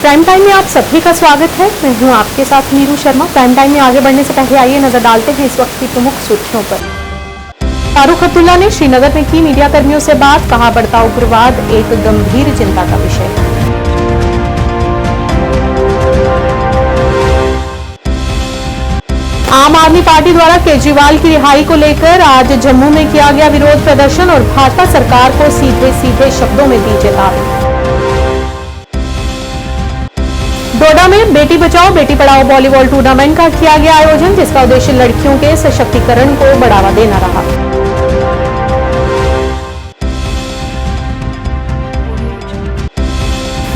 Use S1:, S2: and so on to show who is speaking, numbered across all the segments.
S1: Prime time में आप सभी का स्वागत है। मैं हूं आपके साथ नीरू शर्मा। प्राइम टाइम में आगे बढ़ने से पहले आइए नजर डालते हैं इस वक्त की प्रमुख सुर्खियों पर। फारूक अब्दुल्ला ने श्रीनगर में की मीडिया कर्मियों से बात, कहा बढ़ता उग्रवाद एक गंभीर चिंता का विषय है। आम आदमी पार्टी द्वारा केजरीवाल की रिहाई को लेकर आज जम्मू में किया गया विरोध प्रदर्शन और भाजपा सरकार को सीधे सीधे शब्दों में दी चेतावनी। डोडा में बेटी बचाओ बेटी पढ़ाओ वॉलीबॉल टूर्नामेंट का किया गया आयोजन, जिसका उद्देश्य लड़कियों के सशक्तिकरण को बढ़ावा देना रहा।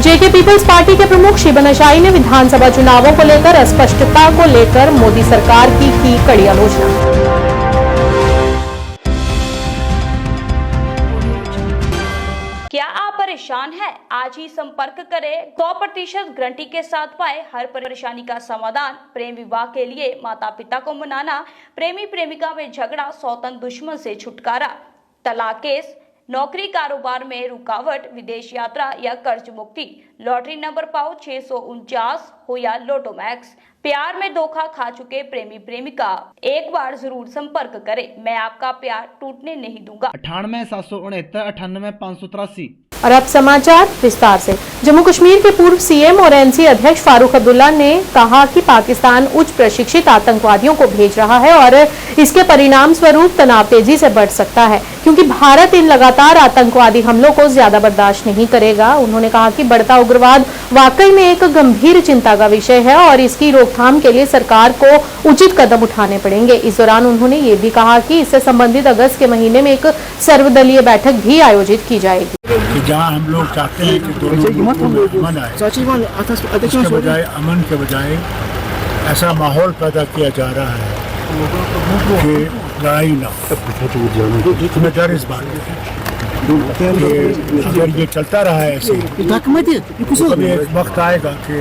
S1: जेके पीपल्स पार्टी के प्रमुख शिबन अशाई ने विधानसभा चुनावों को लेकर अस्पष्टता को लेकर मोदी सरकार की कड़ी आलोचना।
S2: क्या आप परेशान हैं? आज ही संपर्क करें। 100% गारंटी के साथ पाए हर परेशानी का समाधान। प्रेम विवाह के लिए माता पिता को मनाना, प्रेमी प्रेमिका में झगड़ा, सौतन दुश्मन से छुटकारा, तलाक केस, नौकरी कारोबार में रुकावट, विदेश यात्रा या कर्ज मुक्ति, लॉटरी नंबर पाओ 649 हो या लोटो मैक्स, प्यार में धोखा खा चुके प्रेमी प्रेमिका, एक बार जरूर संपर्क करें। मैं आपका प्यार टूटने नहीं दूंगा।
S3: 98 769 98 583।
S1: और अब समाचार विस्तार से। जम्मू कश्मीर के पूर्व सीएम और एनसी अध्यक्ष फारूक अब्दुल्ला ने कहा कि पाकिस्तान उच्च प्रशिक्षित आतंकवादियों को भेज रहा है और इसके परिणाम स्वरूप तनाव तेजी से बढ़ सकता है, क्योंकि भारत इन लगातार आतंकवादी हमलों को ज्यादा बर्दाश्त नहीं करेगा। उन्होंने कहा कि बढ़ता उग्रवाद वाकई में एक गंभीर चिंता का विषय है और इसकी रोकथाम के लिए सरकार को उचित कदम उठाने पड़ेंगे। इस दौरान उन्होंने ये भी कहा कि इससे संबंधित अगस्त के महीने में एक सर्वदलीय बैठक भी आयोजित की जाएगी।
S4: जहाँ हम लोग चाहते हैं कि दोनों मुल्कों में अमन आए, उसके बजाय अमन के बजाय ऐसा माहौल पैदा किया जा रहा है कि लड़ाई ना हो। हमें डर इस बात कि अगर ये चलता रहा है ऐसे, कभी एक वक्त आएगा कि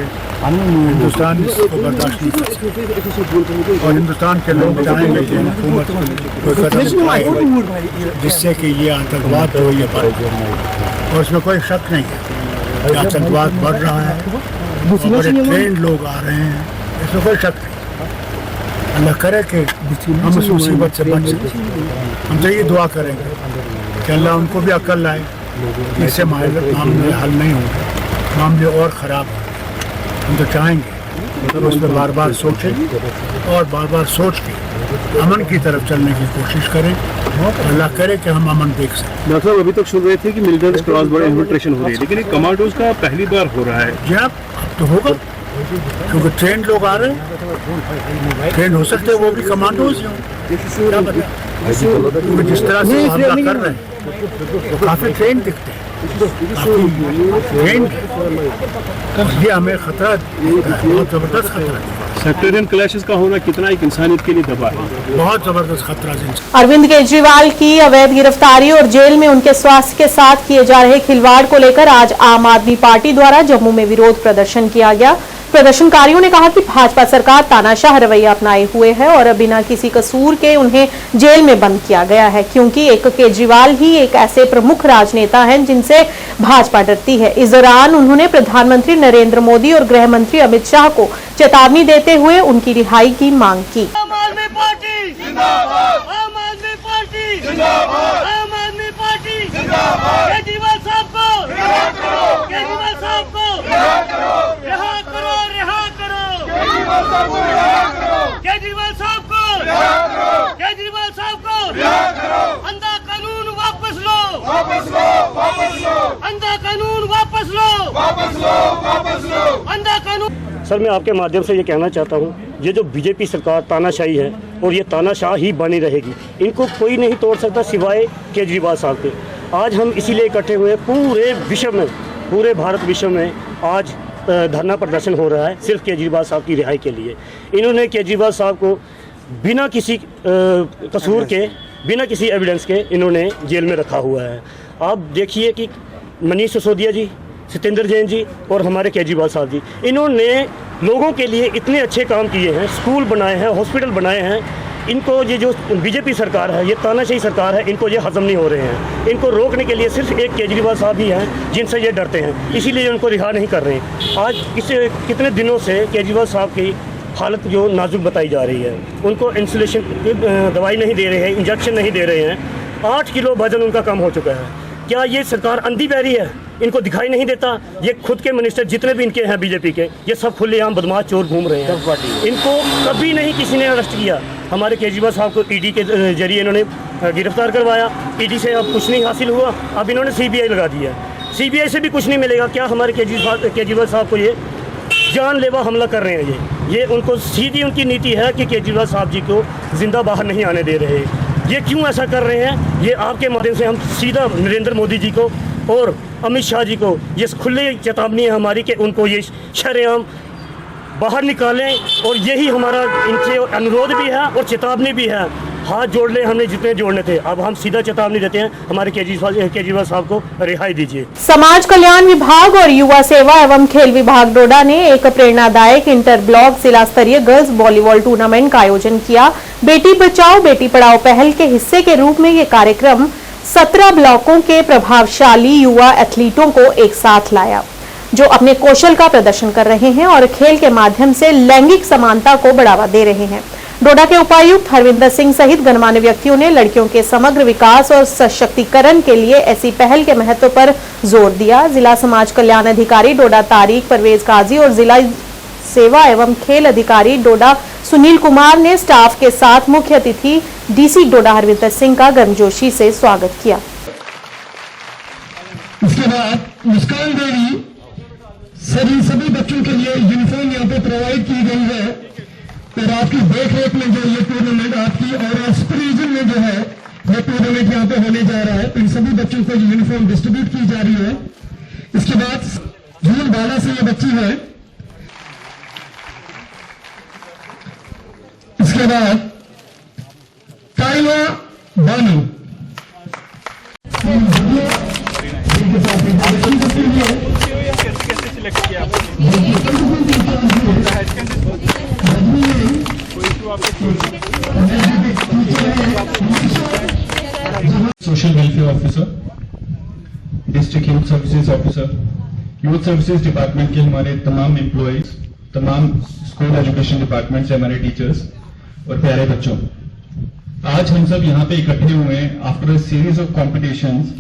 S4: हिंदुस्तान इसको बर्दाश्त नहीं कर सकता और हिंदुस्तान के लोग चाहेंगे कि हुकूमत कोई कदम उठाए जिससे कि ये आतंकवाद हो ये बढ़े। और इसमें कोई शक नहीं है कि आतंकवाद बढ़ रहा है और बड़े ट्रेंड लोग आ रहे हैं, इसमें कोई शक नहीं। अल्लाह करे कि हम उस मुसीबत से बच सकें। हम तो ये दुआ करेंगे कि अल्लाह उनको भी अक्ल लाए, इससे मामले हल नहीं होंगे, मामले और ख़राब होंगे। हम तो चाहेंगे तो उस पर बार बार सोचें और बार बार सोच के अमन की तरफ चलने की कोशिश करें। अल्लाह करे कि हम अमन देख सकें।
S5: डॉक्टर साहब, अभी तक सुन रहे थे कि मिलिटेंट्स क्रॉस बॉर्डर इन्फिल्ट्रेशन हो रही है, लेकिन ये कमांडोज का पहली बार हो रहा है।
S4: जी अब तो होगा, क्योंकि ट्रेंड लोग आ रहे हैं। ट्रेंड हो सकते हैं वो भी कमांडोज हों, क्या पता। क्योंकि जिस तरह से हमला कर रहे हैं वो काफ़ी ट्रेंड दिखते हैं, ये हमें खतरा, बहुत जबरदस्त खतरा है।
S5: सेक्टरियन क्लैशेस का होना कितना एक इंसानियत के लिए दबा है,
S4: बहुत जबरदस्त खतरा है।
S1: अरविंद केजरीवाल की अवैध गिरफ्तारी और जेल में उनके स्वास्थ्य के साथ किए जा रहे खिलवाड़ को लेकर आज आम आदमी पार्टी द्वारा जम्मू में विरोध प्रदर्शन किया गया। प्रदर्शनकारियों ने कहा कि भाजपा सरकार तानाशाह रवैया अपनाए हुए है और बिना किसी कसूर के उन्हें जेल में बंद किया गया है, क्योंकि एक केजरीवाल ही एक ऐसे प्रमुख राजनेता हैं जिनसे भाजपा डरती है। इस दौरान उन्होंने प्रधानमंत्री नरेंद्र मोदी और गृह मंत्री अमित शाह को चेतावनी देते हुए उनकी रिहाई की मांग की।
S6: आम आदमी पार्टी जिंदाबाद, आम आदमी पार्टी जिंदाबाद, आम आदमी पार्टी जिंदाबाद। केजरीवाल साहब को रिहा करो, केजरीवाल साहब को रिहा करो, रिहा करो, रिहा करो, केजरीवाल साहब को रिहा करो, केजरीवाल साहब को रिहा करो, केजरीवाल साहब को रिहा करो। अंधा कानून वापस लो, वापस लो, वापस लो, अंधा कानून वापस लो, वापस लो, वापस लो, अंधा कानून।
S7: सर, मैं आपके माध्यम से ये कहना चाहता हूँ, ये जो बीजेपी सरकार तानाशाही है और ये तानाशाह ही बनी रहेगी, इनको कोई नहीं तोड़ सकता सिवाय केजरीवाल साहब के। आज हम इसीलिए इकट्ठे हुए, पूरे विश्व में, पूरे भारत विश्व में आज धरना प्रदर्शन हो रहा है सिर्फ केजरीवाल साहब की रिहाई के लिए। इन्होंने केजरीवाल साहब को बिना किसी कसूर के, बिना किसी एविडेंस के इन्होंने जेल में रखा हुआ है। आप देखिए कि मनीष सिसोदिया जी, सत्येंद्र जैन जी और हमारे केजरीवाल साहब जी, इन्होंने लोगों के लिए इतने अच्छे काम किए हैं, स्कूल बनाए हैं, हॉस्पिटल बनाए हैं, इनको ये जो बीजेपी सरकार है, ये तानाशाही सरकार है, इनको ये हजम नहीं हो रहे हैं। इनको रोकने के लिए सिर्फ एक केजरीवाल साहब ही हैं जिनसे ये डरते हैं, इसीलिए उनको रिहा नहीं कर रहे हैं। आज इस कितने दिनों से केजरीवाल साहब की हालत जो नाजुक बताई जा रही है, उनको इंसुलेशन दवाई नहीं दे रहे हैं, इंजेक्शन नहीं दे रहे हैं। 8 किलो वजन उनका कम हो चुका है। क्या ये सरकार अंधी पैरी है? इनको दिखाई नहीं देता? ये खुद के मिनिस्टर जितने भी इनके हैं बीजेपी के, ये सब खुलेआम बदमाश चोर घूम रहे हैं। इनको कभी नहीं किसी ने अरेस्ट किया। हमारे केजरीवाल साहब को ईडी के जरिए इन्होंने गिरफ्तार करवाया। ईडी से अब कुछ नहीं हासिल हुआ, अब इन्होंने सीबीआई लगा दिया। सीबीआई से भी कुछ नहीं मिलेगा। क्या हमारे केजरीवाल साहब को ये जानलेवा हमला कर रहे हैं? ये उनको सीधी उनकी नीति है कि केजरीवाल साहब जी को जिंदा बाहर नहीं आने दे रहे। ये क्यों ऐसा कर रहे हैं? ये आपके माध्यम से हम सीधा नरेंद्र मोदी जी को और अमित शाह जी को ये खुली चेतावनी है हमारी कि उनको ये शरेआम बाहर निकालें, और यही हमारा इनसे अनुरोध भी है और चेतावनी भी है। हाथ जोड़ लें हमने जितने जोड़ने थे, अब हम सीधा चेतावनी देते हैं हमारे केजरीवाल साहब को रिहाई दीजिए।
S1: समाज कल्याण विभाग और युवा सेवा एवं खेल विभाग डोडा ने एक प्रेरणादायक इंटर ब्लॉक जिला स्तरीय गर्ल्स वॉलीबॉल टूर्नामेंट का आयोजन किया। बेटी बचाओ बेटी पढ़ाओ पहल के हिस्से के रूप में ये कार्यक्रम 17 ब्लॉकों के प्रभावशाली युवा एथलीटों को एक साथ लाया, जो अपने कौशल का प्रदर्शन कर रहे हैं और खेल के माध्यम से लैंगिक समानता को बढ़ावा दे रहे हैं। डोडा के उपायुक्त हरविंदर सिंह सहित गणमान्य व्यक्तियों ने लड़कियों के समग्र विकास और सशक्तिकरण के लिए ऐसी पहल के महत्व पर जोर दिया। जिला समाज कल्याण अधिकारी डोडा तारिक परवेज काजी और जिला सेवा एवं खेल अधिकारी डोडा सुनील कुमार ने स्टाफ के साथ मुख्य अतिथि डीसी डोडा हरविंदर सिंह का गर्मजोशी से स्वागत किया।
S8: उसके बाद मुस्कान देवी सभी बच्चों के लिए यूनिफॉर्म यहाँ पे प्रोवाइड की गई है, और आपकी देखरेख में जो ये टूर्नामेंट आपकी और सुपरविजन में जो है ये टूर्नामेंट यहाँ पे होने जा रहा है, तो इन सभी बच्चों को यूनिफॉर्म डिस्ट्रीब्यूट की जा रही है। इसके बाद जून बाला से ये बच्ची है। इसके बाद Kayla Banu,
S9: social welfare officer, district youth services officer, youth services department के हमारे तमाम एम्प्लॉयज, तमाम स्कूल एजुकेशन डिपार्टमेंट से हमारे टीचर्स और प्यारे बच्चों, आज हम सब यहाँ पे इकट्ठे हुए हैं आफ्टर सीरीज ऑफ कॉम्पिटिशंस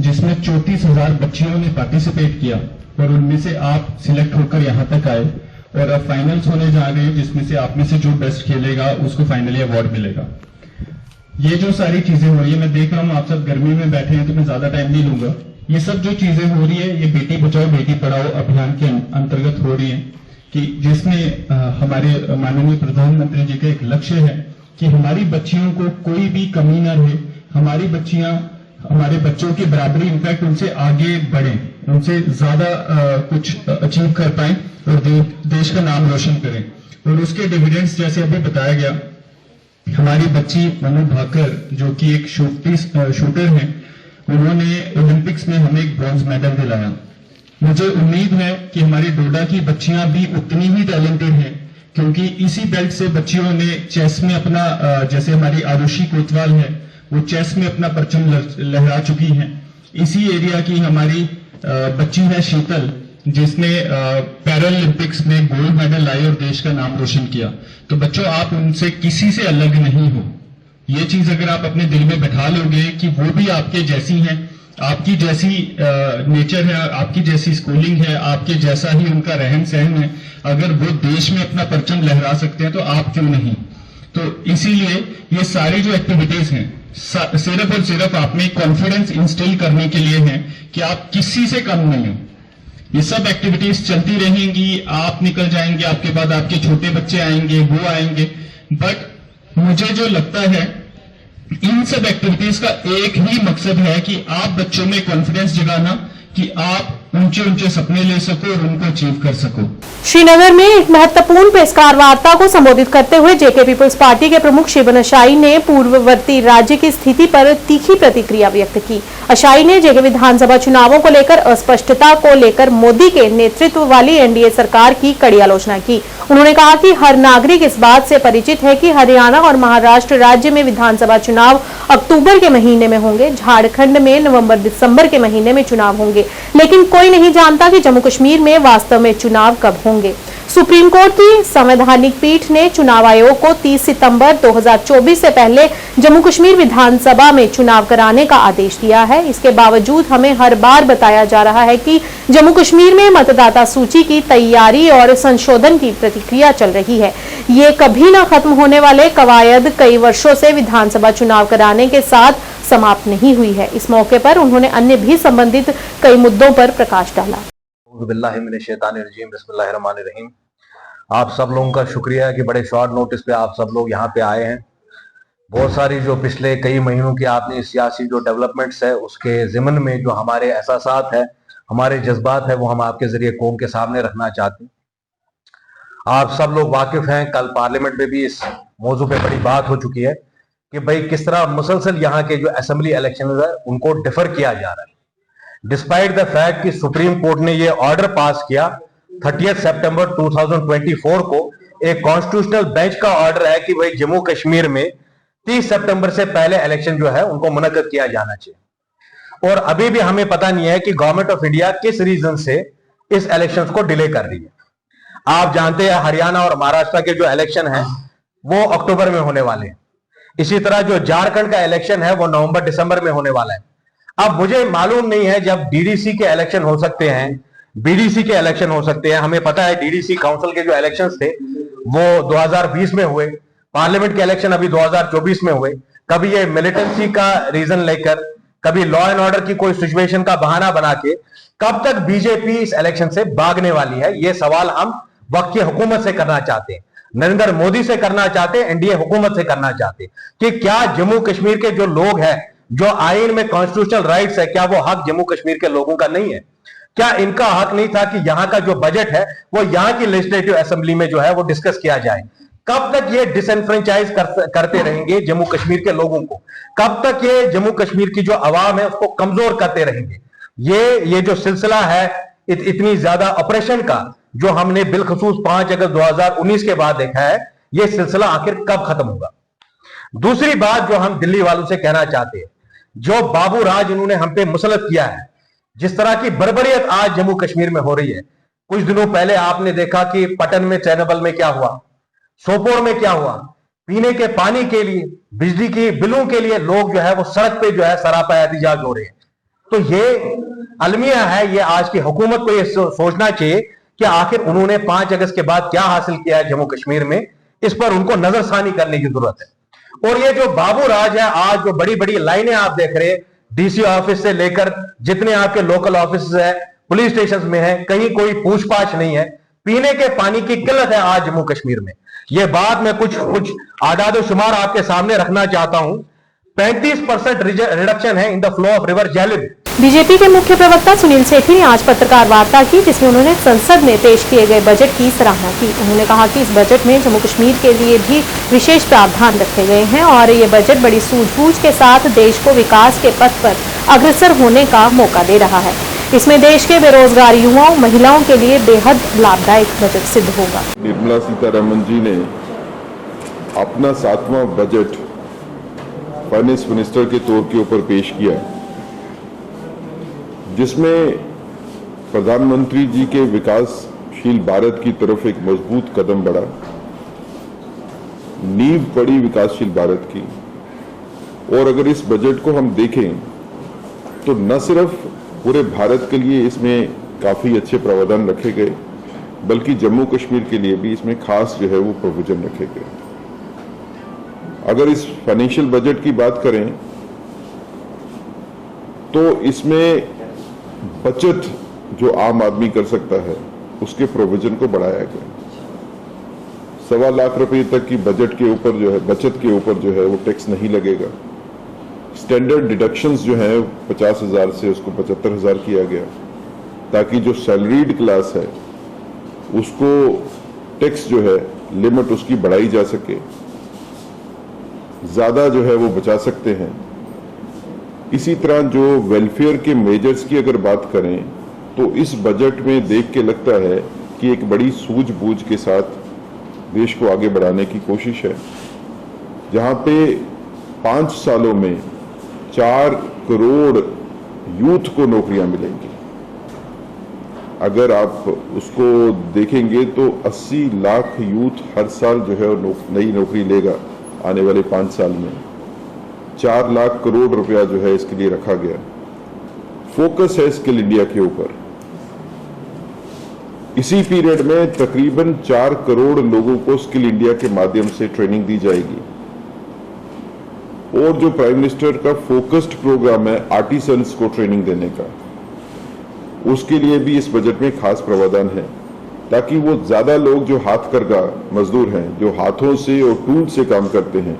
S9: जिसमें 34,000 बच्चियों ने पार्टिसिपेट किया, और उनमें से आप सिलेक्ट होकर यहाँ तक आए, और अब फाइनल्स होने जा रहे हैं जिसमें से आप में से जो बेस्ट खेलेगा उसको फाइनली अवार्ड मिलेगा। ये जो सारी चीजें हो रही है, मैं देख रहा हूँ आप सब गर्मी में बैठे हैं तो मैं ज्यादा टाइम नहीं लूंगा। ये सब जो चीजें हो रही है ये बेटी बचाओ बेटी पढ़ाओ अभियान के अंतर्गत हो रही है, कि जिसमें हमारे माननीय प्रधानमंत्री जी का एक लक्ष्य है कि हमारी बच्चियों को कोई भी कमी न रहे, हमारी बच्चियां हमारे बच्चों की बराबरी, इनफैक्ट उनसे आगे बढ़े, उनसे ज्यादा कुछ अचीव कर पाए और देश का नाम रोशन करें। और उसके डिविडेंड्स जैसे अभी बताया गया, हमारी बच्ची मनु भाकर जो कि एक शूटर है, उन्होंने ओलंपिक्स में हमें एक ब्रॉन्ज मेडल दिलाया। मुझे उम्मीद है कि हमारी डोडा की बच्चियां भी उतनी ही टैलेंटेड हैं, क्योंकि इसी बेल्ट से बच्चियों ने चेस में अपना, जैसे हमारी आरुषि कोतवाल है वो चेस में अपना परचम लहरा चुकी हैं। इसी एरिया की हमारी बच्ची है शीतल, जिसने पैरालंपिक्स में गोल्ड मेडल लाई और देश का नाम रोशन किया। तो बच्चों, आप उनसे किसी से अलग नहीं हो। ये चीज अगर आप अपने दिल में बैठा लोगे कि वो भी आपके जैसी हैं, आपकी जैसी नेचर है, आपकी जैसी स्कूलिंग है, आपके जैसा ही उनका रहन सहन है, अगर वो देश में अपना परचम लहरा सकते हैं तो आप क्यों नहीं। तो इसीलिए ये सारी जो एक्टिविटीज हैं सिर्फ और सिर्फ आप में कॉन्फिडेंस इंस्टिल करने के लिए है कि आप किसी से कम नहीं हो। ये सब एक्टिविटीज चलती रहेंगी, आप निकल जाएंगे, आपके बाद आपके छोटे बच्चे आएंगे, वो आएंगे, बट मुझे जो लगता है इन सब एक्टिविटीज का एक ही मकसद है कि आप बच्चों में कॉन्फिडेंस जगाना कि आप ऊंचे ऊंचे सपने ले सको और उनको अचीव कर सको।
S1: श्रीनगर में एक महत्वपूर्ण प्रेसकार वार्ता को संबोधित करते हुए जेके पीपल्स पार्टी के प्रमुख शिवन अशाई ने पूर्ववर्ती राज्य की स्थिति पर तीखी प्रतिक्रिया व्यक्त की। अशाई ने जेके विधानसभा चुनावों को लेकर अस्पष्टता को लेकर मोदी के नेतृत्व वाली एनडीए सरकार की कड़ी आलोचना की। उन्होंने कहा कि हर नागरिक इस बात से परिचित है कि हरियाणा और महाराष्ट्र राज्य में विधानसभा चुनाव अक्टूबर के महीने में होंगे, झारखंड में नवंबर दिसंबर के महीने में चुनाव होंगे, लेकिन कोई नहीं जानता कि जम्मू कश्मीर में वास्तव में चुनाव कब होंगे। सुप्रीम कोर्ट की संवैधानिक पीठ ने चुनाव आयोग को 30 सितंबर 2024 से पहले जम्मू कश्मीर विधानसभा में चुनाव कराने का आदेश दिया है। इसके बावजूद हमें हर बार बताया जा रहा है कि जम्मू कश्मीर में मतदाता सूची की तैयारी और संशोधन की प्रक्रिया चल रही है। ये कभी न खत्म होने वाले कवायद कई वर्षों से विधानसभा चुनाव कराने के साथ समाप्त नहीं हुई है। इस मौके पर उन्होंने अन्य भी संबंधित कई मुद्दों पर प्रकाश डाला।
S10: बिस्मिल्लाहिर्रहमानिर्रहीम। आप सब लोगों का शुक्रिया है कि बड़े शॉर्ट नोटिस पे आप सब लोग यहाँ पे आए हैं। बहुत सारी जो पिछले कई महीनों की आपने सियासी जो डेवलपमेंट्स है उसके ज़िमन में जो हमारे एहसासात है, हमारे जज्बात है, वो हम आपके जरिए कौम के सामने रखना चाहते हैं। आप सब लोग वाकिफ हैं, कल पार्लियामेंट में भी इस मौजू पे बड़ी बात हो चुकी है कि भाई किस तरह मुसलसल यहाँ के जो असेंबली इलेक्शन है उनको डिफर किया जा रहा है, डिस्पाइट द फैक्ट कि सुप्रीम कोर्ट ने ये ऑर्डर पास किया 30 सितंबर 2024 को। एक कॉन्स्टिट्यूशनल बेंच का ऑर्डर है कि भाई जम्मू कश्मीर में 30 सितंबर से पहले इलेक्शन जो है उनको मुनक्कद किया जाना चाहिए, और अभी भी हमें पता नहीं है कि गवर्नमेंट ऑफ इंडिया किस रीजन से इस इलेक्शन को डिले कर रही है। आप जानते हैं हरियाणा और महाराष्ट्र के जो इलेक्शन है वो अक्टूबर में होने वाले हैं। इसी तरह जो झारखंड का इलेक्शन है वो नवंबर दिसंबर में होने वाला है। अब मुझे मालूम नहीं है जब डीडीसी के इलेक्शन हो सकते हैं, बीडीसी के इलेक्शन हो सकते हैं। हमें पता है डीडीसी काउंसिल के जो इलेक्शंस थे वो 2020 में हुए, पार्लियामेंट के इलेक्शन अभी 2024 में हुए। कभी ये मिलिटेंसी का रीजन लेकर, कभी लॉ एंड ऑर्डर की कोई सिचुएशन का बहाना बना के कब तक बीजेपी इस इलेक्शन से भागने वाली है, ये सवाल हम वक्त की हुकूमत से करना चाहते हैं, नरेंद्र मोदी से करना चाहते हैं, एनडीए हुकूमत से करना चाहते हैं कि क्या जम्मू कश्मीर के जो लोग हैं, जो आइन में कॉन्स्टिट्यूशनल राइट्स है, क्या वो हक जम्मू कश्मीर के लोगों का नहीं है? क्या इनका हक नहीं था कि यहां का जो बजट है वो यहां की लेजिस्लेटिव असेंबली में जो है वो डिस्कस किया जाए? कब तक ये डिसएनफ्रेंचाइज करते रहेंगे जम्मू कश्मीर के लोगों को? कब तक ये जम्मू कश्मीर की जो आवाम है उसको कमजोर करते रहेंगे? ये जो सिलसिला है इतनी ज्यादा ऑपरेशन का जो हमने बिलखसूस 5 अगस्त 2019 के बाद देखा है, ये सिलसिला आखिर कब खत्म होगा? दूसरी बात जो हम दिल्ली वालों से कहना चाहते हैं, जो बाबू राज इन्होंने हम पे मुसलत किया है, जिस तरह की बर्बरियत आज जम्मू कश्मीर में हो रही है। कुछ दिनों पहले आपने देखा कि पटन में, चैनबल में क्या हुआ, सोपोर में क्या हुआ। पीने के पानी के लिए, बिजली के बिलों के लिए लोग जो है वो सड़क पे जो है सरापा एहतजाज हो रहे हैं। तो ये अलमिया है, ये आज की हुकूमत को ये सोचना चाहिए कि आखिर उन्होंने 5 अगस्त के बाद क्या हासिल किया है जम्मू कश्मीर में, इस पर उनको नजरसानी करने की जरूरत है। और ये जो बाबू राज है, आज जो बड़ी बड़ी लाइनें आप देख रहे हैं, डीसी ऑफिस से लेकर जितने आपके लोकल ऑफिस है, पुलिस स्टेशन में है, कहीं कोई पूछपाछ नहीं है। पीने के पानी की किल्लत है आज जम्मू कश्मीर में। ये बात मैं कुछ आदाद शुमार आपके सामने रखना चाहता हूं। 35% रिडक्शन है in the flow of river Jhelum.
S1: BJP के मुख्य प्रवक्ता सुनील सेठी ने आज पत्रकार वार्ता की, जिसमें उन्होंने संसद में पेश किए गए बजट की सराहना की। उन्होंने कहा कि इस बजट में जम्मू कश्मीर के लिए भी विशेष प्रावधान रखे गए हैं और ये बजट बड़ी सूझबूझ के साथ देश को विकास के पथ पर अग्रसर होने का मौका दे रहा है। इसमें देश के बेरोजगार युवाओं, महिलाओं के लिए बेहद लाभदायक बजट सिद्ध होगा।
S11: निर्मला सीतारमण जी ने अपना 7वां बजट फाइनेंस मिनिस्टर के तौर के ऊपर पेश किया, जिसमें प्रधानमंत्री जी के विकासशील भारत की तरफ एक मजबूत कदम बढ़ा, नींव पड़ी विकासशील भारत की। और अगर इस बजट को हम देखें तो न सिर्फ पूरे भारत के लिए इसमें काफी अच्छे प्रावधान रखे गए, बल्कि जम्मू कश्मीर के लिए भी इसमें खास जो है वो प्रोविजन रखे गए। अगर इस फाइनेंशियल बजट की बात करें तो इसमें बचत जो आम आदमी कर सकता है उसके प्रोविजन को बढ़ाया गया। 1.25 लाख रुपए तक की बजट के ऊपर जो है, बचत के ऊपर जो है वो टैक्स नहीं लगेगा। स्टैंडर्ड डिडक्शंस जो है 50,000 से उसको 75,000 किया गया। ताकि जो सैलरीड क्लास है उसको टैक्स जो है लिमिट उसकी बढ़ाई जा सके, ज्यादा जो है वो बचा सकते हैं। इसी तरह जो वेलफेयर के मेजर्स की अगर बात करें तो इस बजट में देख के लगता है कि एक बड़ी सूझबूझ के साथ देश को आगे बढ़ाने की कोशिश है, जहां पे 5 सालों में 4 करोड़ यूथ को नौकरियां मिलेंगी। अगर आप उसको देखेंगे तो 80 लाख यूथ हर साल जो है नई नौकरी लेगा आने वाले 5 साल में। 4 लाख करोड़ रुपया जो है इसके लिए रखा गया। फोकस है स्किल इंडिया के ऊपर। इसी पीरियड में तकरीबन 4 करोड़ लोगों को स्किल इंडिया के माध्यम से ट्रेनिंग दी जाएगी। और जो प्राइम मिनिस्टर का फोकस्ड प्रोग्राम है आर्टिसंस को ट्रेनिंग देने का, उसके लिए भी इस बजट में खास प्रावधान है, ताकि वो ज्यादा लोग जो हाथ करगा मजदूर हैं, जो हाथों से और टूल से काम करते हैं,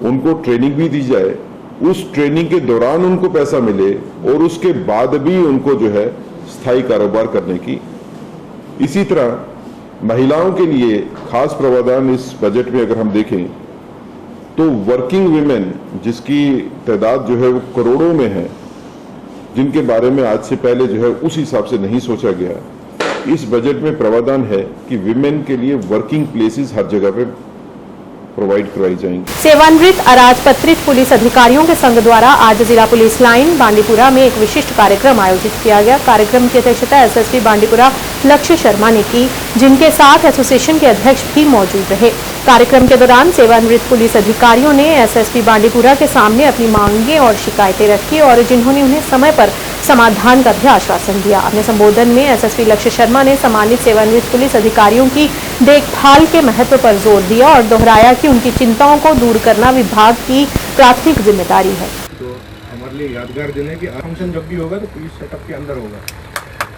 S11: उनको ट्रेनिंग भी दी जाए। उस ट्रेनिंग के दौरान उनको पैसा मिले और उसके बाद भी उनको जो है स्थायी कारोबार करने की। इसी तरह महिलाओं के लिए खास प्रावधान इस बजट में अगर हम देखें तो वर्किंग विमेन जिसकी तादाद जो है वो करोड़ों में है, जिनके बारे में आज से पहले जो है उस हिसाब से नहीं सोचा गया, इस बजट में प्रावधान है कि विमेन के लिए वर्किंग प्लेसेस हर जगह पे प्रोवाइड करवाई जाएंगी।
S1: सेवानिवृत्त अराजपत्रित पुलिस अधिकारियों के संघ द्वारा आज जिला पुलिस लाइन बांडीपुरा में एक विशिष्ट कार्यक्रम आयोजित किया गया। कार्यक्रम की अध्यक्षता एसएसपी बांडीपुरा लक्ष्य शर्मा ने की, जिनके साथ एसोसिएशन के अध्यक्ष भी मौजूद रहे। कार्यक्रम के दौरान सेवानिवृत्त पुलिस अधिकारियों ने एसएसपी बांडीपुरा के सामने अपनी मांगें और शिकायतें रखी और जिन्होंने उन्हें समय पर समाधान का भी आश्वासन दिया। अपने संबोधन में एसएसपी लक्ष्य शर्मा ने सम्मानित सेवानिवृत्त पुलिस अधिकारियों की देखभाल के महत्व पर जोर दिया और दोहराया कि उनकी चिंताओं को दूर करना विभाग की प्राथमिक जिम्मेदारी है।
S12: तो हमारे लिए यादगार दिन है कि फंक्शन जब भी होगा तो पुलिस सेटअप के अंदर होगा,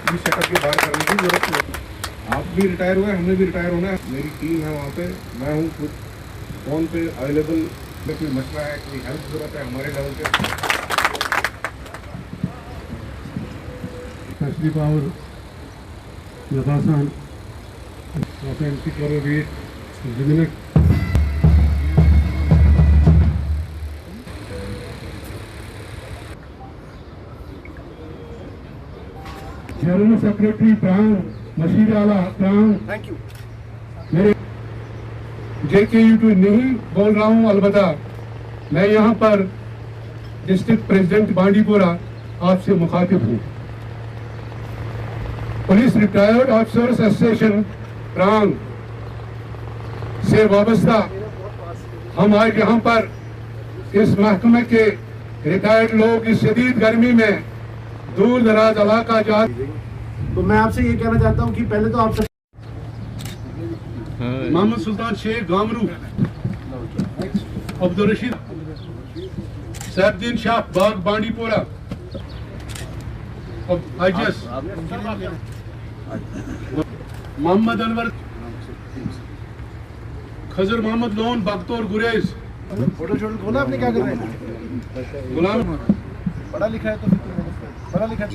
S12: पुलिस सेटअप के बाहर करने की जरूरत नहीं। आप भी रिटायर हुए, हमने भी रिटायर होना है, मेरी टीम है वहाँ पे, मैं हूँ खुद फोन पे अवेलेबल। कोई मसला है, कोई हेल्प जरूरत है हमारे लेवल पे,
S13: especially for our Yadasan, authentic for a weight, Jiminek. General Secretary Prang, Mashir Ala Prang.
S12: Thank you.
S13: मेरे JKU2 नहीं बोल रहा हूँ, अलबत्ता मैं यहाँ पर डिस्ट्रिक्ट प्रेसिडेंट बांडीपुरा आपसे मुखातिब हूँ। पुलिस रिटायर्ड ऑफिसर्स एसोसिएशन प्रांग से वाबस्ता हम आज यहाँ पर इस महकमे के रिटायर्ड लोग इस शदीद गर्मी में दूर दराज इलाका जा,
S12: तो मैं आपसे ये कहना चाहता हूँ कि पहले तो आप सब
S13: मोहम्मद सुल्तान शेख गामरू, अब्दुल रशीद, सैफुद्दीन शाह बाग बांडीपुरा, आजस, मोहम्मद अनवर, खजर मोहम्मद लोन, बख्तौर गुरेज।
S12: फोटो शोटो खोला आपने, क्या कर रहे हैं?
S13: गुलाम
S12: पढ़ा लिखा है तो पढ़ा लिखा है।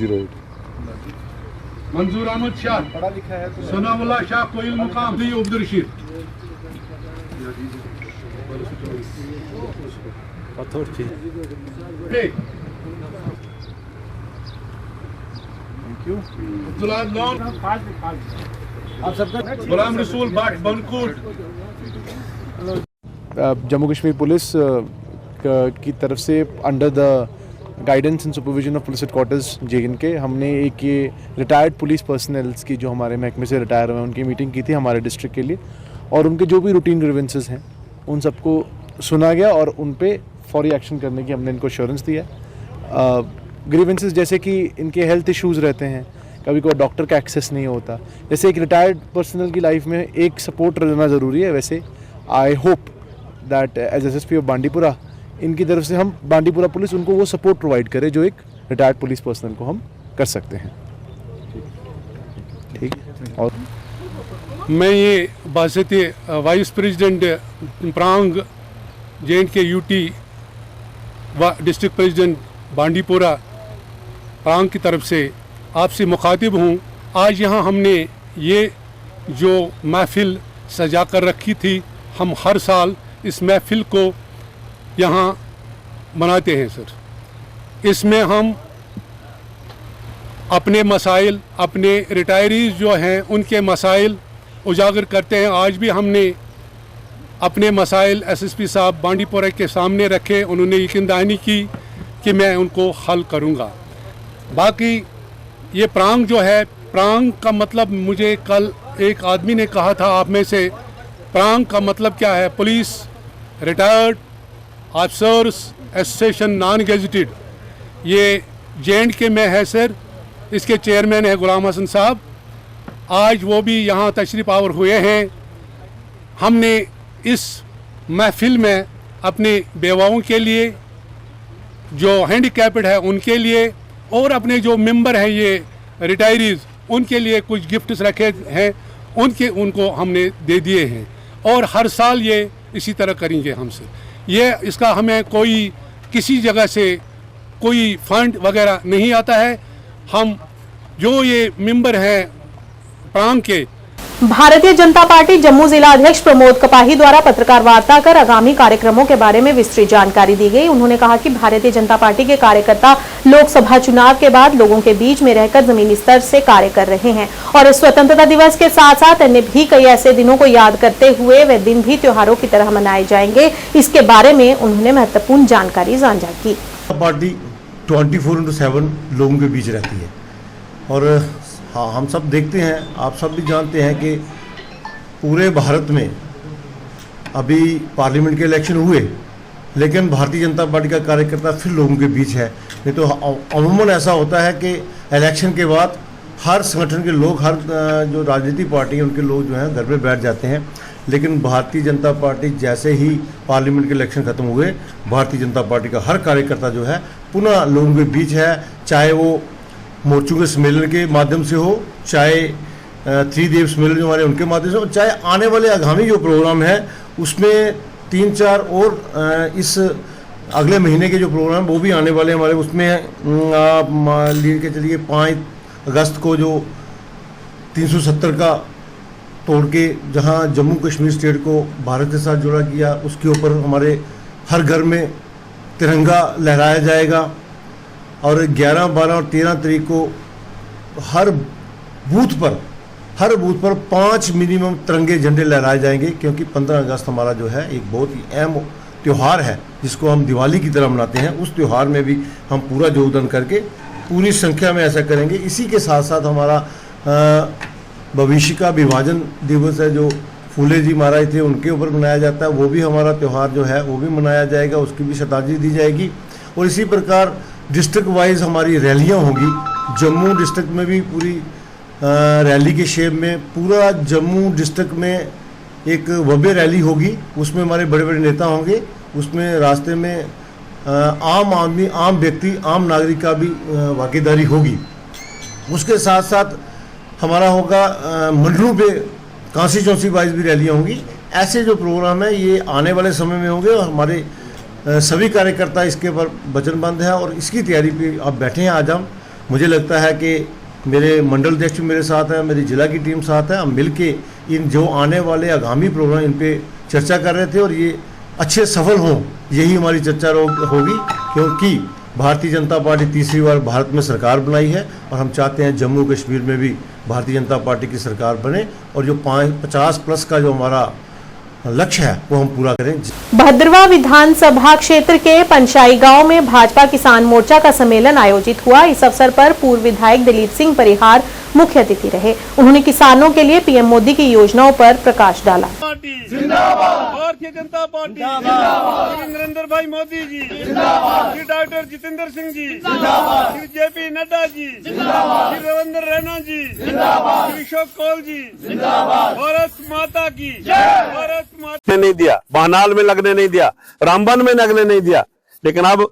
S13: मंजूर अहमद शाह,
S12: पढ़ा लिखा है तो
S13: सनाउल्लाह शाह कोयल मुकाम दी अब्दुल रशीद। अब्दुल्ला लोन,
S12: आप सबका
S13: गुलाम रसूल बाट बनकुट।
S14: जम्मू कश्मीर पुलिस की तरफ से under the guidance and supervision of police headquarters JNK हमने एक ये रिटायर्ड पुलिस पर्सनल्स की जो हमारे महकमे से रिटायर हुए हैं उनकी मीटिंग की थी हमारे डिस्ट्रिक्ट के लिए, और उनके जो भी रूटीन ग्रीवेंसेस हैं उन सबको सुना गया और उन पे फौरी एक्शन करने की हमने इनको एश्योरेंस दिया है। ग्रीवेंसेस जैसे कि इनके हेल्थ इश्यूज़ रहते हैं, कभी कभी डॉक्टर का एक्सेस नहीं होता, जैसे एक रिटायर्ड पर्सनल की लाइफ में एक सपोर्ट रहना ज़रूरी है, वैसे I hope that as SSP of Bandipura इनकी तरफ से हम बांडीपुरा पुलिस उनको वो सपोर्ट प्रोवाइड करे जो एक रिटायर्ड पुलिस पर्सनल को हम कर सकते हैं। ठीक। और
S13: मैं ये बासती वाइस प्रेसिडेंट प्रांग JNK UT व डिस्ट्रिक्ट प्रेसिडेंट बांडीपुरा प्रांग की तरफ से आपसे मुखातिब हूँ। आज यहाँ हमने ये जो महफिल सजा कर रखी थी, हम हर साल इस महफिल को यहाँ मनाते हैं सर। इसमें हम अपने मसाइल, अपने रिटायरीज जो हैं उनके मसाइल उजागर करते हैं। आज भी हमने अपने मसाइल एसएसपी साहब बांडीपोरा के सामने रखे, उन्होंने यकीन दहानी की कि मैं उनको हल करूँगा। बाकी ये प्रांग जो है, प्रांग का मतलब मुझे कल एक आदमी ने कहा था आप में से, प्रांग का मतलब क्या है? Police retired officers association non gazetted, ये JNK में है सर। इसके चेयरमैन है गुलाम हसन साहब। आज वो भी यहाँ तशरीफ़ आवर हुए हैं। हमने इस महफिल में अपने बेवाओं के लिए, जो हैंडीकैप्ड है उनके लिए, और अपने जो मेंबर हैं ये रिटायरीज, उनके लिए कुछ गिफ्ट्स रखे हैं, उनको हमने दे दिए हैं। और हर साल ये इसी तरह करेंगे हमसे। ये इसका हमें कोई किसी जगह से कोई फंड वगैरह नहीं आता है। हम जो ये मेंबर हैं प्रांग के।
S1: भारतीय जनता पार्टी जम्मू जिला अध्यक्ष प्रमोद कपाही द्वारा पत्रकार वार्ता कर आगामी कार्यक्रमों के बारे में विस्तृत जानकारी दी गई। उन्होंने कहा कि भारतीय जनता पार्टी के कार्यकर्ता लोकसभा चुनाव के बाद लोगों के बीच में रहकर जमीनी स्तर से कार्य कर रहे हैं और स्वतंत्रता दिवस के साथ साथ अन्य भी कई ऐसे दिनों को याद करते हुए वे दिन भी त्योहारों की तरह मनाए जाएंगे। इसके बारे में उन्होंने महत्वपूर्ण जानकारी साझा की।
S15: पार्टी 24/7 लोगों के बीच रहती है और हाँ, हम सब देखते हैं, आप सब भी जानते हैं कि पूरे भारत में अभी पार्लियामेंट के इलेक्शन हुए, लेकिन भारतीय जनता पार्टी का कार्यकर्ता फिर लोगों के बीच है। नहीं तो अमूमन ऐसा होता है कि इलेक्शन के बाद हर संगठन के लोग, हर जो राजनीतिक पार्टी है उनके लोग जो हैं घर पे बैठ जाते हैं। लेकिन भारतीय जनता पार्टी जैसे ही पार्लियामेंट के इलेक्शन खत्म हुए, भारतीय जनता पार्टी का हर कार्यकर्ता जो है पुनः लोगों के बीच है, चाहे वो मोर्चों के सम्मेलन के माध्यम से हो, चाहे त्रिदेव सम्मेलन जो हमारे उनके माध्यम से हो, चाहे आने वाले आगामी जो प्रोग्राम है उसमें 3-4 और इस अगले महीने के जो प्रोग्राम वो भी आने वाले हमारे, उसमें आप ले के चलिए 5 अगस्त को जो 370 का तोड़ के जहां जम्मू कश्मीर स्टेट को भारत के साथ जोड़ा किया, उसके ऊपर हमारे हर घर में तिरंगा लहराया जाएगा। और 11, 12 और 13 तारीख को हर बूथ पर 5 मिनिमम तिरंगे झंडे लहराए जाएंगे, क्योंकि 15 अगस्त हमारा जो है एक बहुत ही अहम त्यौहार है जिसको हम दिवाली की तरह मनाते हैं। उस त्यौहार में भी हम पूरा योगदान करके पूरी संख्या में ऐसा करेंगे। इसी के साथ साथ हमारा भविष्य का विभाजन दिवस है जो फूले जी महाराज थे उनके ऊपर मनाया जाता है, वो भी हमारा त्यौहार जो है वो भी मनाया जाएगा, उसकी भी श्रद्धांजलि दी जाएगी। और इसी प्रकार डिस्ट्रिक्ट वाइज हमारी रैलियां होंगी। जम्मू डिस्ट्रिक्ट में भी पूरी रैली के शेप में पूरा जम्मू डिस्ट्रिक्ट में एक भव्य रैली होगी, उसमें हमारे बड़े बड़े नेता होंगे। उसमें रास्ते में आम आदमी, आम व्यक्ति, आम नागरिक का भी भागीदारी होगी। उसके साथ साथ हमारा होगा मंडलों पे कॉन्स्टिट्यूंसी वाइज भी रैलियाँ होंगी। ऐसे जो प्रोग्राम है ये आने वाले समय में होंगे और हमारे सभी कार्यकर्ता इसके ऊपर वचनबद्ध हैं और इसकी तैयारी पे आप बैठे हैं। आज हम, मुझे लगता है कि मेरे मंडल अध्यक्ष मेरे साथ हैं, मेरी जिला की टीम साथ है, हम मिलके इन जो आने वाले आगामी प्रोग्राम इन पे चर्चा कर रहे थे और ये अच्छे सफल हों, यही हमारी चर्चा होगी। क्योंकि भारतीय जनता पार्टी तीसरी बार भारत में सरकार बनाई है और हम चाहते हैं जम्मू कश्मीर में भी भारतीय जनता पार्टी की सरकार बने और जो 50+ का जो हमारा लक्ष्य है वो हम पूरा करें।
S1: भद्रवा विधानसभा क्षेत्र के पंचाई गांव में भाजपा किसान मोर्चा का सम्मेलन आयोजित हुआ। इस अवसर पर पूर्व विधायक दिलीप सिंह परिहार मुख्य अतिथि रहे। उन्होंने किसानों के लिए पीएम मोदी की योजनाओं पर प्रकाश डाला।
S6: भारतीय जनता पार्टी जिंदाबाद, श्री नरेंद्र भाई मोदी जी जिंदाबाद, श्री डॉक्टर जितेंद्र सिंह जी जिंदाबाद, श्री JP नड्डा जी जिंदाबाद, श्री रविंद्र रैना जी जिंदाबाद, श्री अशोक कौल जी जिंदाबाद। भारत माता की जय। भारत माता
S5: नहीं दिया, बानाल में लगने नहीं दिया, रामबन में लगने नहीं दिया, लेकिन अब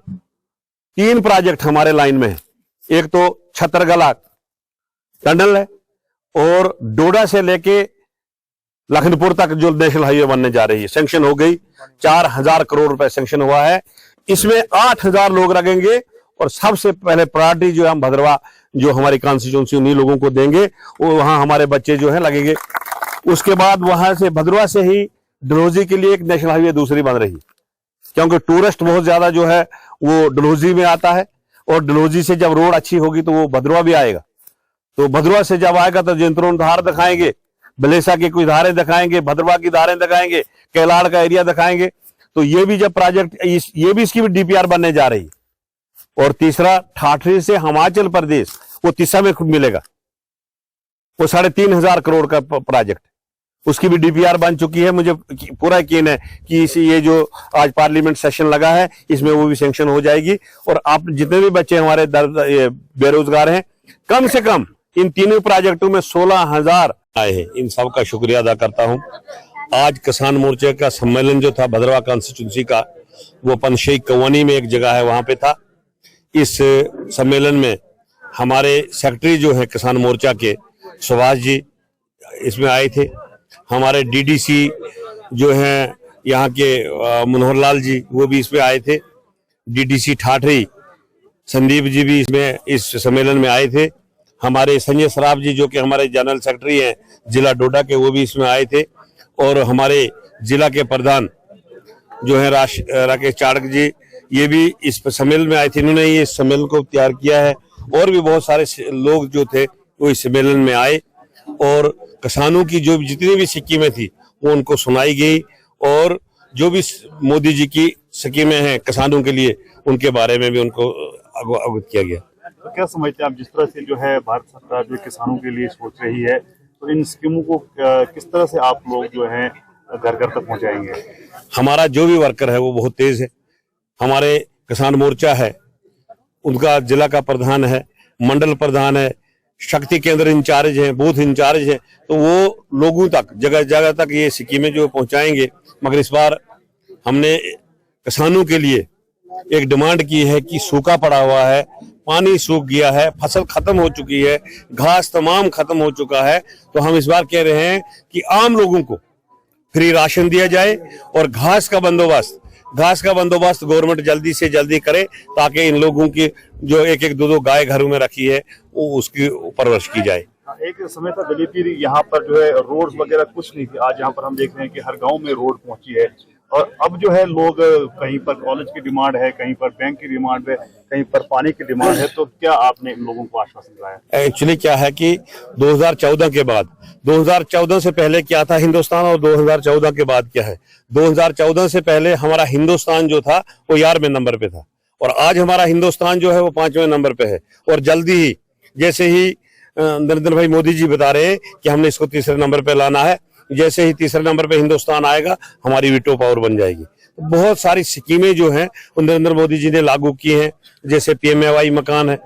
S5: 3 प्रोजेक्ट हमारे लाइन में है। एक तो छतरगला टनल है और डोडा से लेके लखनपुर तक जो नेशनल हाईवे बनने जा रही है, सैंक्शन हो गई। 4000 करोड़ रुपए सैंक्शन हुआ है। इसमें 8000 लोग लगेंगे और सबसे पहले प्रायोरिटी जो है हम भद्रवा जो हमारी कॉन्स्टिट्यूंसी उन्हीं लोगों को देंगे, वो वहां हमारे बच्चे जो है लगेंगे। उसके बाद वहां से भद्रवा से ही डलहौजी के लिए एक नेशनल हाईवे दूसरी बन रही, क्योंकि टूरिस्ट बहुत ज्यादा जो है वो डलहौजी में आता है, और डलहौजी से जब रोड अच्छी होगी तो वो भद्रवा भी आएगा। तो भद्रवा से जब आएगा तो जिंतरों धार दिखाएंगे, बलेसा की कुछ धारें दिखाएंगे, भद्रवा की धारें दिखाएंगे, कैलाड़ का एरिया दिखाएंगे। तो ये भी जब प्रोजेक्ट ये भी इसकी भी डीपीआर बनने जा रही है। और तीसरा ठाठरी से हिमाचल प्रदेश वो तीसा में खुद मिलेगा, वो 3,500 करोड़ का प्रोजेक्ट, उसकी भी डीपीआर बन चुकी है। मुझे पूरा यकीन है कि ये जो आज पार्लियामेंट सेशन लगा है इसमें वो भी सैंक्शन हो जाएगी। और आप जितने भी बच्चे हमारे बेरोजगार हैं, कम से कम इन तीनों प्रोजेक्टों में 16,000 आए हैं। इन सब का शुक्रिया अदा करता हूं। आज किसान मोर्चे का सम्मेलन जो था भद्रवा कॉन्स्टिट्यूंसी का, वो पंशई कवानी में एक जगह है वहां पे था। इस सम्मेलन में हमारे सेक्रेटरी जो है किसान मोर्चा के सुभाष जी इसमें आए थे, हमारे डीडीसी जो हैं यहाँ के मनोहर लाल जी वो भी इसमें आए थे, डीडीसी ठाठरी संदीप जी भी इसमें इस सम्मेलन में आए थे, हमारे संजय सराफ जी जो कि हमारे जनरल सेक्रेटरी हैं जिला डोडा के वो भी इसमें आए थे, और हमारे जिला के प्रधान जो है राकेश चाड़क जी ये भी इस सम्मेलन में आए थे। इन्होंने ये सम्मेलन को तैयार किया है, और भी बहुत सारे लोग जो थे वो इस सम्मेलन में आए, और किसानों की जो जितनी भी स्कीमें थी वो उनको सुनाई गई, और जो भी मोदी जी की स्कीमें हैं किसानों के लिए उनके बारे में भी उनको अवगत किया गया।
S16: तो क्या समझते हैं आप, जिस तरह से जो है भारत सरकार जो किसानों के लिए सोच रही है, तो इन स्कीमों को किस तरह से आप लोग जो है घर घर तक पहुंचाएंगे?
S5: हमारा जो भी वर्कर है वो बहुत तेज है। हमारे किसान मोर्चा है, उनका जिला का प्रधान है, मंडल प्रधान है, शक्ति केंद्र इंचार्ज है, बूथ इंचार्ज है, तो वो लोगों तक जगह जगह तक ये स्कीमें जो पहुंचाएंगे। मगर इस बार हमने किसानों के लिए एक डिमांड की है कि सूखा पड़ा हुआ है, पानी सूख गया है, फसल खत्म हो चुकी है, घास तमाम खत्म हो चुका है, तो हम इस बार कह रहे हैं कि आम लोगों को फ्री राशन दिया जाए, और घास का बंदोबस्त गवर्नमेंट जल्दी से जल्दी करे, ताकि इन लोगों की जो एक एक दो गाय घरों में रखी है वो उसकी परवरिश की जाए।
S16: एक समय था दिलीप जी यहाँ पर जो है रोड वगैरह कुछ नहीं थी, आज यहाँ पर हम देख रहे हैं कि हर गांव में रोड पहुंची है, और अब जो है लोग कहीं पर कॉलेज की डिमांड है, कहीं पर बैंक की डिमांड है, कहीं पर पानी की डिमांड है। तो क्या आपने इन लोगों को आश्वासन दिलाया?
S5: एक्चुअली क्या है कि 2014 के बाद, 2014 से पहले क्या था हिंदुस्तान, और 2014 के बाद क्या है। 2014 से पहले हमारा हिंदुस्तान जो था वो 11वें नंबर पे था, और आज हमारा हिंदुस्तान जो है वो 5वें नंबर पे है। और जल्दी ही जैसे ही नरेंद्र भाई मोदी जी बता रहे हैं कि हमने इसको तीसरे नंबर पे लाना है, जैसे ही तीसरे नंबर पे हिंदुस्तान आएगा हमारी वीटो पावर बन जाएगी। बहुत सारी स्कीमें जो हैं नरेंद्र मोदी जी ने लागू की हैं, जैसे PMAY मकान है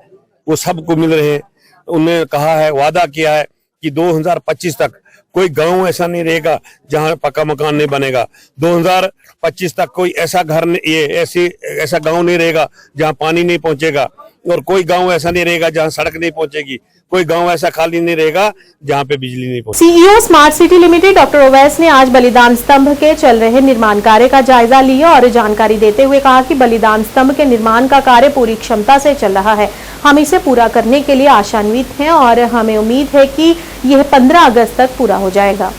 S5: वो सबको मिल रहे हैं। उन्होंने कहा है, वादा किया है कि 2025 तक कोई गांव ऐसा नहीं रहेगा जहां पक्का मकान नहीं बनेगा। 2025 तक कोई ऐसा घर ऐसा गांव नहीं रहेगा जहां पानी नहीं पहुंचेगा, और कोई गांव ऐसा नहीं रहेगा जहां सड़क नहीं पहुंचेगी, कोई गांव ऐसा खाली नहीं रहेगा जहां पे बिजली नहीं पहुंचेगी।
S1: CEO smart city limited doctor Owais ने आज बलिदान स्तंभ के चल रहे निर्माण कार्य का जायजा लिया, और जानकारी देते हुए कहा कि बलिदान स्तंभ के निर्माण का कार्य पूरी क्षमता से चल रहा है। हम इसे पूरा करने के लिए आशान्वित हैं, और हमें उम्मीद है कि यह 15 अगस्त तक पूरा हो जाएगा।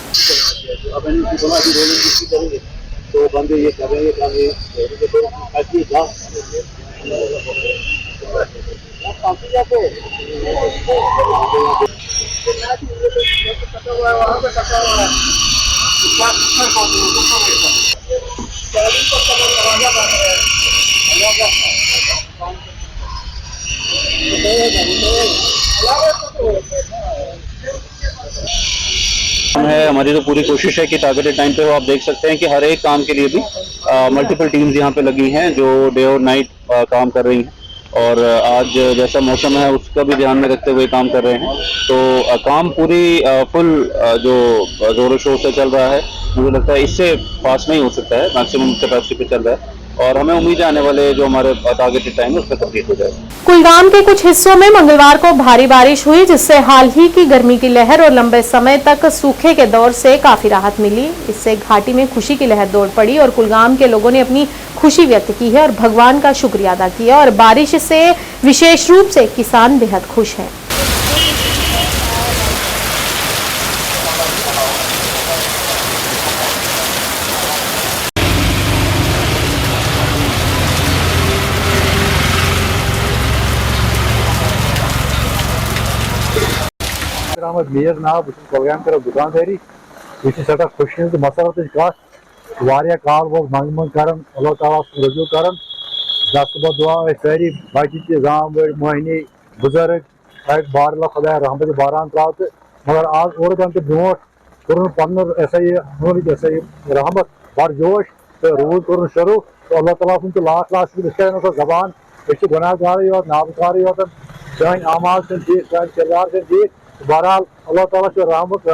S17: हमारी तो पूरी कोशिश है कि टारगेटेड टाइम पे हो। आप देख सकते हैं कि हर एक काम के लिए भी मल्टीपल टीम्स यहाँ पे लगी हैं जो डे और नाइट काम कर रही हैं, और आज जैसा मौसम है उसका भी ध्यान में रखते हुए काम कर रहे हैं। तो काम पूरी फुल जो जोरों शोर से चल रहा है। मुझे लगता है इससे पास नहीं हो सकता है, मैक्सिमम कैपेसिटी पे चल रहा है, और हमें उम्मीद है आने वाले जो हमारे टारगेटेड टाइम है उस पर कंप्लीट हो जाएगा।
S1: कुलगाम के कुछ हिस्सों में मंगलवार को भारी बारिश हुई, जिससे हाल ही की गर्मी की लहर और लंबे समय तक सूखे के दौर से काफी राहत मिली। इससे घाटी में खुशी की लहर दौड़ पड़ी और कुलगाम के लोगों ने अपनी खुशी व्यक्त की है और भगवान का शुक्रिया अदा किया और बारिश से विशेष रूप से किसान बेहद खुश हैं।
S18: मेयर नाव प्रोग्राम कर दुकानदारी सठा खुश तो मसरत कत वारिया काल वो मंग मंग कर अल्लाह ताला रजू कर दस्त दुआ सारी बच्चे गांव बड़ मोहनी बुजुर्ग बार खुदा रहमत बारान त्रा तो मगर आज और घंटे ब्रो कोर पन ऐसा रहमत बार जोश तो रूज कोर शुरू तो अल्लाह ताला सुन तो लाख लाख जबान गुनाहगार योत नाबकार योत सान आमाल ठीक सान किरदार ठीक बहरहाल अल्लाह ताला रहमत पे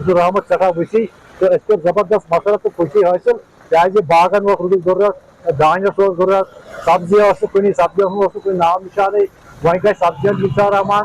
S18: रहमत सठा वसी तो जबरदस्त मसरत तो खुशी हासिल क्या बागन रुक जरूरत दानस जरूरत सब्जी कुछ सब्जी कुछ नाम निशान वह गई सब्जियन इंशाअल्लाह रहमान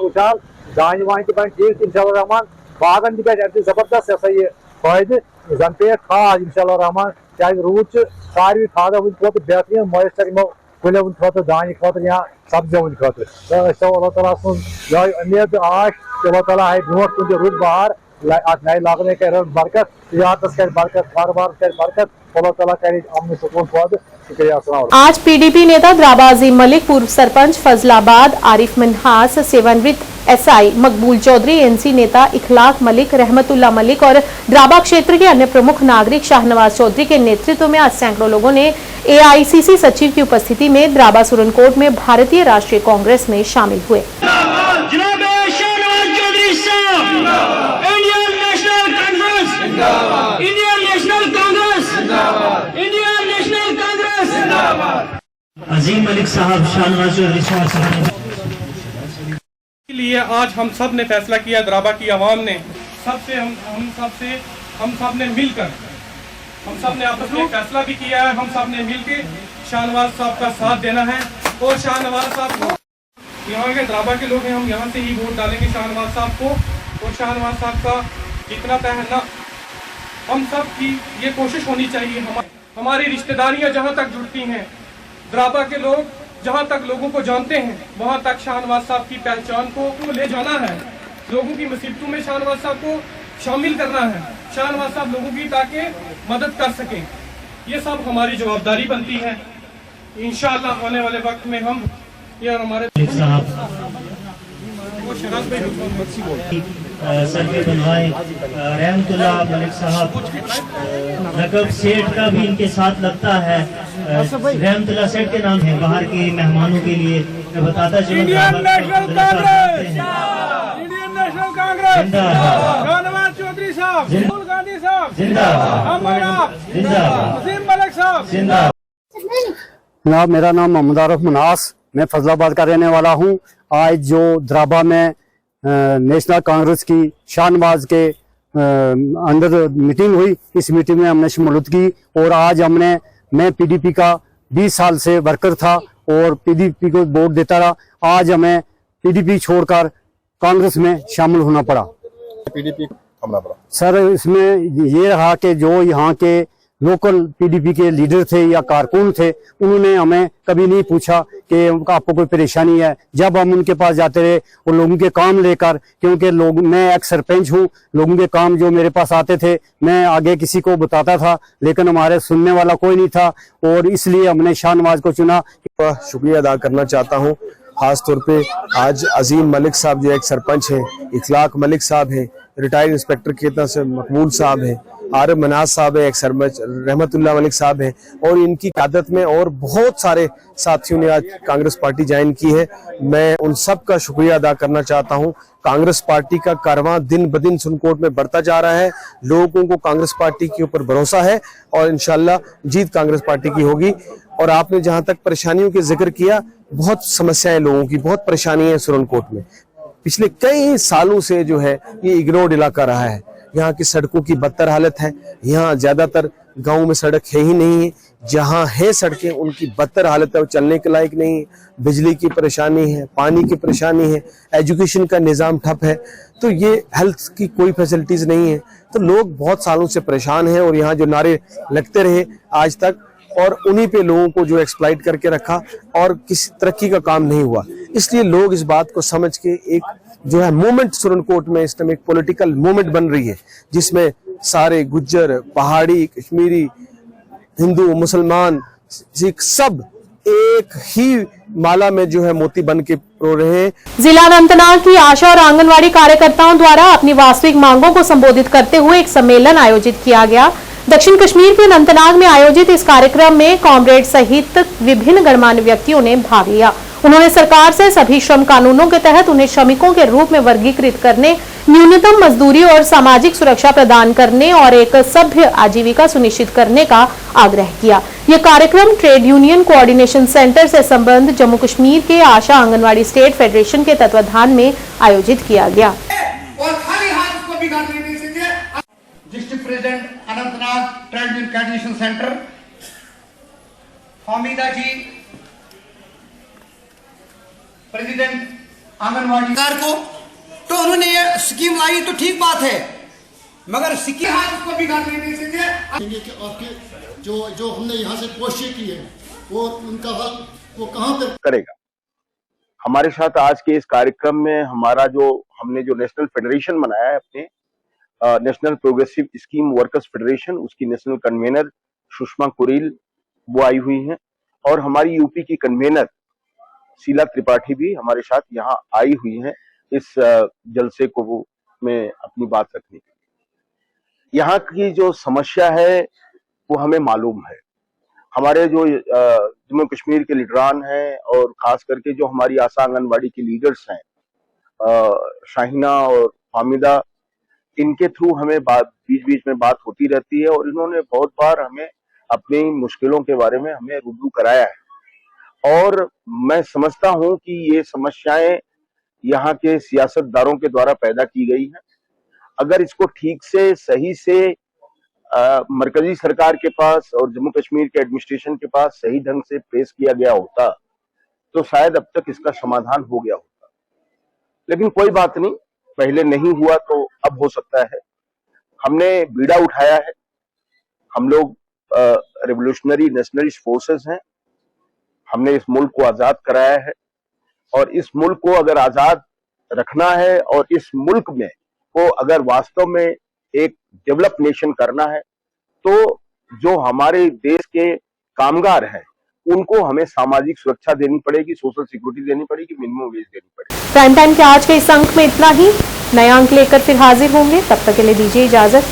S18: उछाल दान वान तन ठीक इंशाअल्लाह रहमान बागन तक जबरदस्त ये फायदे जन पे खाद इंशाअल्लाह रहमान क्या रूद सारे खाद वो बेहतरीन मयसर यमो कुल खुद दान खुद या सब्जियों खुद तो अल्लाह ताला सुन उम्मीद आश अल्लाह ताला है ब्रो कुछ रुद बहार नए लागने कर बरकत तजारत कर बरकत कारोबार कर बरकत अल्लाह ताला करे अमन सुकून फौज। शुक्रिया।
S1: आज पीडीपी नेता द्राबा अजीम मलिक, पूर्व सरपंच फजलाबाद आरिफ मिन्हास, सेवानिवृत्त एसआई मकबूल चौधरी, एनसी नेता इखलाक मलिक, रहमतुल्ला मलिक और द्राबा क्षेत्र के अन्य प्रमुख नागरिक शाहनवाज चौधरी के नेतृत्व में आज सैकड़ों लोगों ने एआईसीसी सचिव की उपस्थिति में द्राबा सुरनकोट में भारतीय राष्ट्रीय कांग्रेस में शामिल हुए।
S19: अजीम मलिक साहब, शाहनवाज चौधरी साहब
S20: के लिए आज हम सब ने फैसला किया, द्राबा की आवाम ने हम सब ने मिलकर हम सब ने आपस में फैसला भी किया है, हम सब ने मिलकर शाहनवाज साहब का साथ देना है और शाहनवाज साहब को यहाँ के द्राबा के लोग हैं, हम यहाँ से ही वोट डालेंगे शाहनवाज साहब को और शाहनवाज साहब का जितना तहना हम सब की ये कोशिश होनी चाहिए। हमारी रिश्तेदारियाँ जहाँ तक जुड़ती हैं, द्राबा के लोग जहाँ तक लोगों को जानते हैं वहाँ तक शाहनवाज साहब की पहचान को ले जाना है, लोगों की मुसीबतों में शाहनवाज साहब को शामिल करना है, शाहनवाज साहब लोगों की ताकि मदद कर सकें। ये सब हमारी जवाबदारी बनती है। इंशाअल्लाह आने वाले वक्त में हम ये और हमारे
S19: सर्वे बनवाए, रहमतुल्ला मलिक साहब रकब सेठ का भी इनके साथ लगता है, रहमतुल्ला सेठ के नाम है बाहर के मेहमानों के लिए मैं बताता चलूं।
S6: इंडियन नेशनल कांग्रेस शाहनवाज चौधरी साहब, राहुल गांधी साहब जिंदाबाद, अजीम मलिक साहब
S21: जिंदाबाद। मेरा नाम मोहम्मद आरिफ मिन्हास, मैं फजलाबाद का रहने वाला हूँ। आज जो द्राबा में नेशनल कांग्रेस की शाहनवाज के अंदर मीटिंग हुई, इस मीटिंग में हमने शमूलियत की और आज मैं पीडीपी का 20 साल से वर्कर था और पीडीपी को वोट देता रहा। आज हमें पीडीपी छोड़कर कांग्रेस में शामिल होना पड़ा।
S22: पीडीपी हमला पड़ा
S21: सर, इसमें ये रहा कि जो यहाँ के लोकल पीडीपी के लीडर थे या कारकुन थे, उन्होंने हमें कभी नहीं पूछा कि आपको कोई परेशानी है। जब हम उनके पास जाते रहे वो लोगों के काम लेकर, क्योंकि मैं एक सरपंच हूँ, लोगों के काम जो मेरे पास आते थे मैं आगे किसी को बताता था, लेकिन हमारे सुनने वाला कोई नहीं था और इसलिए हमने शाहनवाज को चुना।
S22: शुक्रिया अदा करना चाहता हूँ खास तौर पे आज अजीम मलिक साहब जो एक सरपंच हैं, इखलाक मलिक साहब हैं, रिटायर्ड इंस्पेक्टर के तरफ से मकबूल साहब हैं, आरिफ मिन्हास साहब है एक सरपंच, रहमतुल्ला मलिक साहब हैं और इनकी क़यादत में और बहुत सारे साथियों ने आज कांग्रेस पार्टी ज्वाइन की है। मैं उन सब का शुक्रिया अदा करना चाहता हूं। कांग्रेस पार्टी का कारवां दिन ब दिन सुरनकोट में बढ़ता जा रहा है, लोगों को कांग्रेस पार्टी के ऊपर भरोसा है और इंशाल्लाह जीत कांग्रेस पार्टी की होगी। और आपने जहां तक परेशानियों के जिक्र किया, बहुत समस्याएं लोगों की, बहुत परेशानी है सुरनकोट में। पिछले कई सालों से जो है ये इग्नोर्ड इलाका रहा है। यहाँ की सड़कों की बदतर हालत है, यहाँ ज्यादातर गाँव में सड़क है ही नहीं है, जहां है सड़कें उनकी बदतर हालत है, वो चलने के लायक नहीं है, बिजली की परेशानी है, पानी की परेशानी है, एजुकेशन का निज़ाम ठप है, तो ये हेल्थ की कोई फैसिलिटीज़ नहीं है। तो लोग बहुत सालों से परेशान हैं और यहाँ जो नारे लगते रहे आज तक, और उन्हीं पे लोगों को जो एक्सप्लॉइट करके रखा और किसी तरक्की का काम नहीं हुआ। इसलिए लोग इस बात को समझ के एक जो है मूवमेंट सुरनकोट में इस टाइम एक पॉलिटिकल मूवमेंट बन रही है, जिसमें सारे गुज्जर, पहाड़ी, कश्मीरी, हिंदू, मुसलमान, सिख सब एक ही माला में जो है मोती बन के रो रहे हैं।
S1: जिला अनंतनाग की आशा और आंगनवाड़ी कार्यकर्ताओं द्वारा अपनी वास्तविक मांगों को संबोधित करते हुए एक सम्मेलन आयोजित किया गया। दक्षिण कश्मीर के अनंतनाग में आयोजित इस कार्यक्रम में कॉमरेड सहित विभिन्न गणमान्य व्यक्तियों ने भाग लिया। उन्होंने सरकार से सभी श्रम कानूनों के तहत उन्हें श्रमिकों के रूप में वर्गीकृत करने, न्यूनतम मजदूरी और सामाजिक सुरक्षा प्रदान करने और एक सभ्य आजीविका सुनिश्चित करने का आग्रह किया। यह कार्यक्रम ट्रेड यूनियन कोऑर्डिनेशन सेंटर से संबद्ध जम्मू कश्मीर के आशा आंगनवाड़ी स्टेट फेडरेशन के तत्वाधान में आयोजित किया गया।
S2: और खाली हाथ उसको बिगाड़ देने से district president Anantnag trade union coordination centre Hamida ji, president anganwadi सरकार को, तो उन्होंने ये स्कीम लाई तो ठीक बात है, मगर स्कीम हाथ उसको बिगाड़ देने से
S3: कि आपके जो हमने यहाँ से कोशिश की है वो उनका हल वो कहाँ पर
S23: करेगा। हमारे साथ आज के इस कार्यक्रम में हमारा हमने जो नेशनल फेडरेशन बनाया है, अपने national progressive scheme workers federation, उसकी नेशनल कन्वेनर सुषमा कुरील वो आई हुई हैं, और हमारी यूपी की कन्वेनर शीला त्रिपाठी भी हमारे साथ यहाँ आई हुई हैं इस जलसे को में अपनी बात रखने के लिए। यहाँ की जो समस्या है वो हमें मालूम है। हमारे जो जम्मू कश्मीर के लीडरान हैं और खास करके जो हमारी आशा आंगनवाड़ी के लीडर्स हैं, शाहिना और हामिदा, इनके थ्रू हमें बीच बीच में बात होती रहती है और इन्होंने बहुत बार हमें अपनी मुश्किलों के बारे में हमें रूबरू कराया है। और मैं समझता हूं कि ये समस्याएं यहाँ के सियासतदारों के द्वारा पैदा की गई हैं। अगर इसको ठीक से सही से मरकजी सरकार के पास और जम्मू कश्मीर के एडमिनिस्ट्रेशन के पास सही ढंग से पेश किया गया होता तो शायद अब तक इसका समाधान हो गया होता, लेकिन कोई बात नहीं, पहले नहीं हुआ तो अब हो सकता है। हमने बीड़ा उठाया है, हम लोग रेवोल्यूशनरी नेशनलिस्ट फोर्सेस हैं, हमने इस मुल्क को आजाद कराया है और इस मुल्क को अगर आजाद रखना है और इस मुल्क में को अगर वास्तव में एक डेवलप नेशन करना है तो जो हमारे देश के कामगार हैं उनको हमें सामाजिक सुरक्षा देनी पड़ेगी, सोशल सिक्योरिटी देनी पड़ेगी, मिनिमम वेज देनी पड़ेगी।
S1: प्राइम टाइम के आज के इस अंक में इतना ही। नया अंक लेकर फिर हाजिर होंगे, तब तक के लिए दीजिए इजाजत।